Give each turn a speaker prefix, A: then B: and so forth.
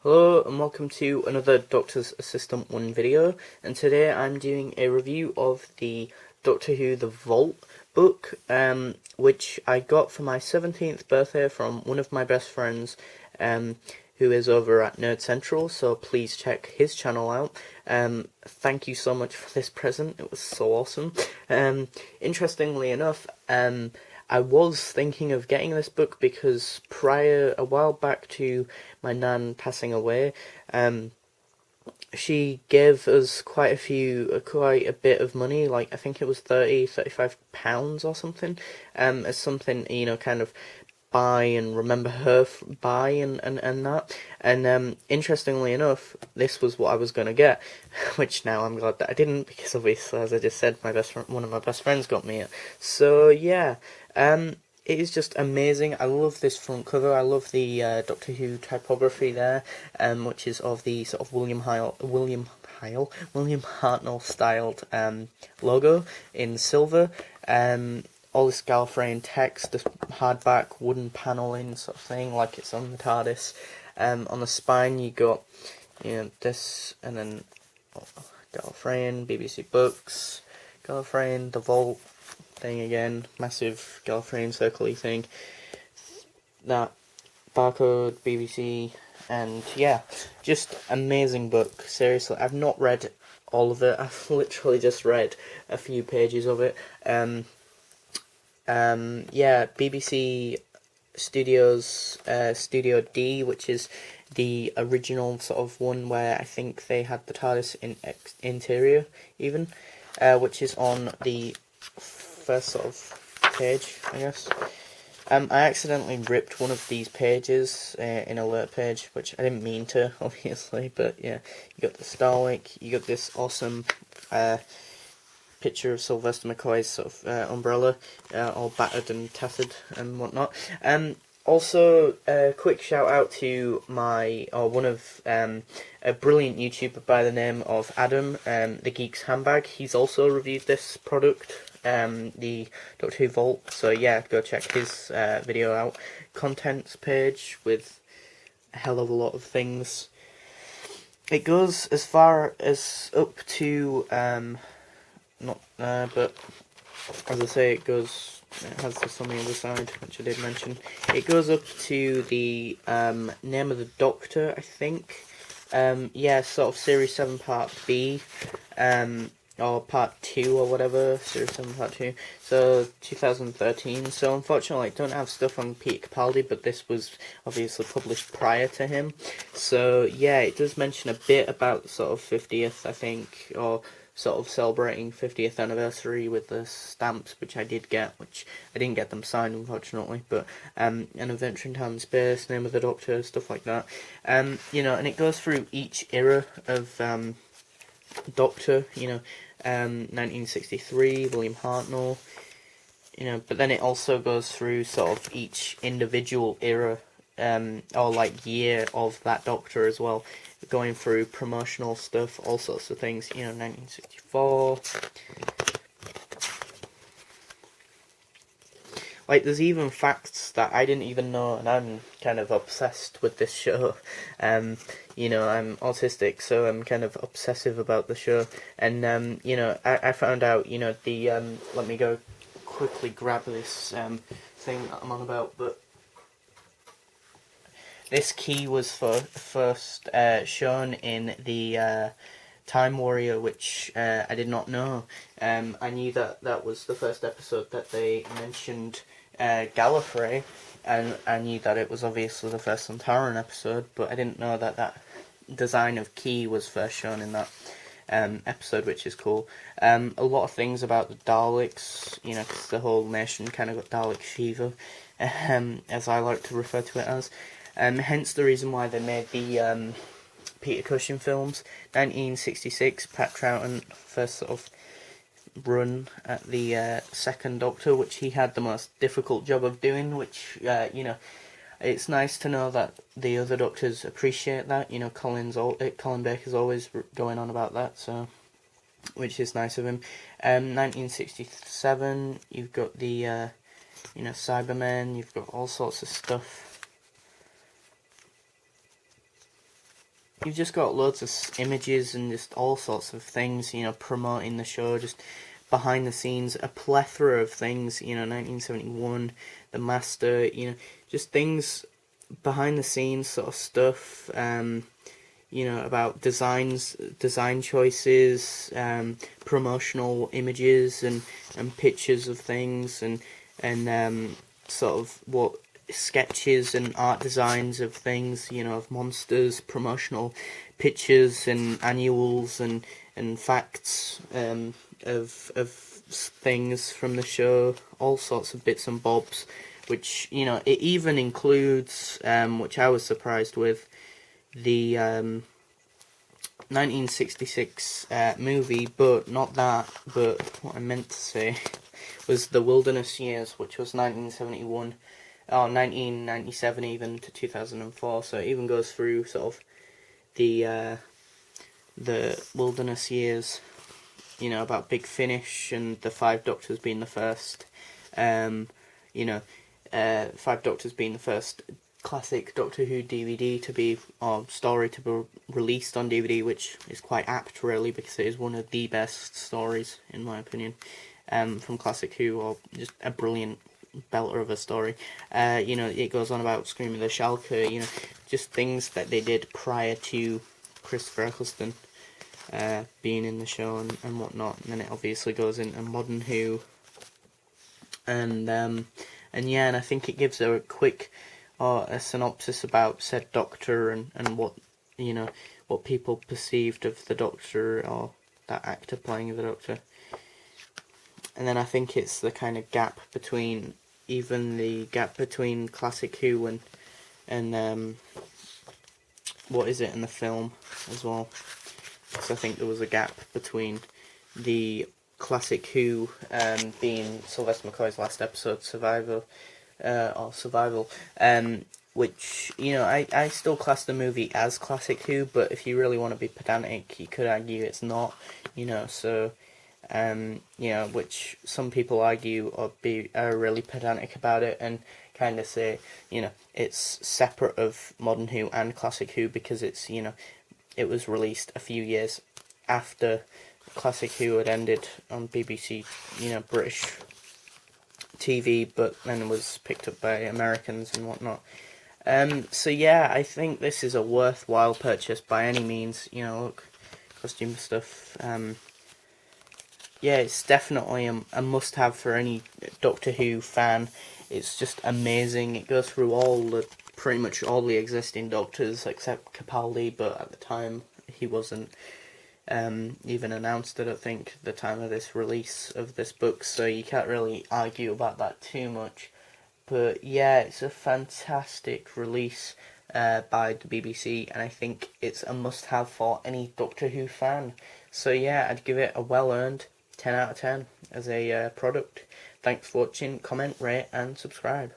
A: Hello and welcome to another Doctor's Assistant 1 video, and today I'm doing a review of the Doctor Who The Vault book, which I got for my 17th birthday from one of my best friends, who is over at Nerd Central, so please check his channel out. Thank you so much for this present, it was so awesome. Interestingly enough, I was thinking of getting this book because a while back to my nan passing away, she gave us quite a bit of money, like I think it was £35 or something, as something, kind of buy and remember her buy and that. And interestingly enough, this was what I was going to get, which now I'm glad that I didn't, because obviously, as I just said, one of my best friends got me it. So yeah, it is just amazing. I love this front cover. I love the Doctor Who typography there, which is of the sort of William Hartnell styled logo in silver. All this Gallifreyan text, this hardback wooden paneling sort of thing, like it's on the TARDIS. On the spine you got, this, and then Gallifreyan, BBC Books, Gallifreyan, The Vault thing again, massive Gallifreyan circle-y thing, that barcode, BBC, and yeah, just amazing book, seriously. I've not read all of it, I've literally just read a few pages of it. Yeah, BBC Studios, Studio D, which is the original sort of one where I think they had the TARDIS interior even, which is on the first sort of page, I guess. I accidentally ripped one of these pages in alert page, which I didn't mean to, obviously, but yeah, you got the Starwick, you got this awesome picture of Sylvester McCoy's sort of umbrella, all battered and tattered and whatnot. Also, a quick shout out to one of a brilliant YouTuber by the name of Adam, the Geek's Handbag. He's also reviewed this product, the Doctor Who Vault. So yeah, go check his video out. Contents page with a hell of a lot of things. It goes as far as up to but as I say, it has this on the other side, which I did mention. It goes up to the name of the Doctor, I think. Yeah, sort of Series 7 Part B, or Part 2 or whatever, Series 7 Part 2, so 2013. So unfortunately I don't have stuff on Peter Capaldi, but this was obviously published prior to him. So yeah, it does mention a bit about sort of 50th, I think, or sort of celebrating 50th anniversary with the stamps, which I did get, which I didn't get them signed unfortunately, but an Adventure in Time and Space, Name of the Doctor, stuff like that. And it goes through each era of Doctor, 1963, William Hartnell, but then it also goes through sort of each individual era, or like year of that Doctor as well, going through promotional stuff, all sorts of things, 1964. Like, there's even facts that I didn't even know, and I'm kind of obsessed with this show. I'm autistic, so I'm kind of obsessive about the show. And, I found out, let me go quickly grab this thing that I'm on about, but this key was first shown in the Time Warrior, which I did not know. I knew that was the first episode that they mentioned Gallifrey, and I knew that it was obviously the first Sontaran episode, but I didn't know that design of key was first shown in that episode, which is cool. A lot of things about the Daleks, because the whole nation kind of got Dalek fever, as I like to refer to it as. Hence the reason why they made the Peter Cushing films. 1966, Pat Troughton first sort of run at the second Doctor, which he had the most difficult job of doing, which, it's nice to know that the other Doctors appreciate that. Colin Baker's always going on about that, so, which is nice of him. 1967, you've got the, Cybermen, you've got all sorts of stuff. you've just got loads of images and just all sorts of things, promoting the show, just behind the scenes, a plethora of things, 1971, The Master, just things behind the scenes sort of stuff, about design choices, promotional images and pictures of things and sort of what sketches and art designs of things, of monsters, promotional pictures and annuals and facts of things from the show, all sorts of bits and bobs, which, it even includes, which I was surprised with, the 1966 movie, but not that, but what I meant to say was The Wilderness Years, which was 1971, or 1997 even, to 2004, so it even goes through sort of the Wilderness Years, about Big Finish and the Five Doctors being the first, Five Doctors being the first classic Doctor Who DVD to be, or story to be released on DVD, which is quite apt really, because it is one of the best stories in my opinion, from Classic Who, or just a brilliant belter of a story. It goes on about Screaming the Shalka, just things that they did prior to Christopher Eccleston being in the show and whatnot, and then it obviously goes into Modern Who, and I think it gives a quick a synopsis about said Doctor and what what people perceived of the Doctor, or that actor playing the Doctor. And then I think it's the kind of gap between Classic Who and what is it in the film as well. So I think there was a gap between the Classic Who being Sylvester McCoy's last episode, Survival, which, I still class the movie as Classic Who, but if you really want to be pedantic, you could argue it's not, so, which some people argue or are really pedantic about it and kind of say, it's separate of Modern Who and Classic Who because it's, it was released a few years after Classic Who had ended on BBC, British TV, but then was picked up by Americans and whatnot. So yeah, I think this is a worthwhile purchase by any means. Look, costume stuff. It's definitely a must-have for any Doctor Who fan. It's just amazing. It goes through pretty much all the existing Doctors except Capaldi, but at the time he wasn't even announced, I don't think, at the time of this release of this book, so you can't really argue about that too much. But yeah, it's a fantastic release by the BBC, and I think it's a must-have for any Doctor Who fan. So yeah, I'd give it a well-earned 10 out of 10 as a product. Thanks for watching, comment, rate and subscribe.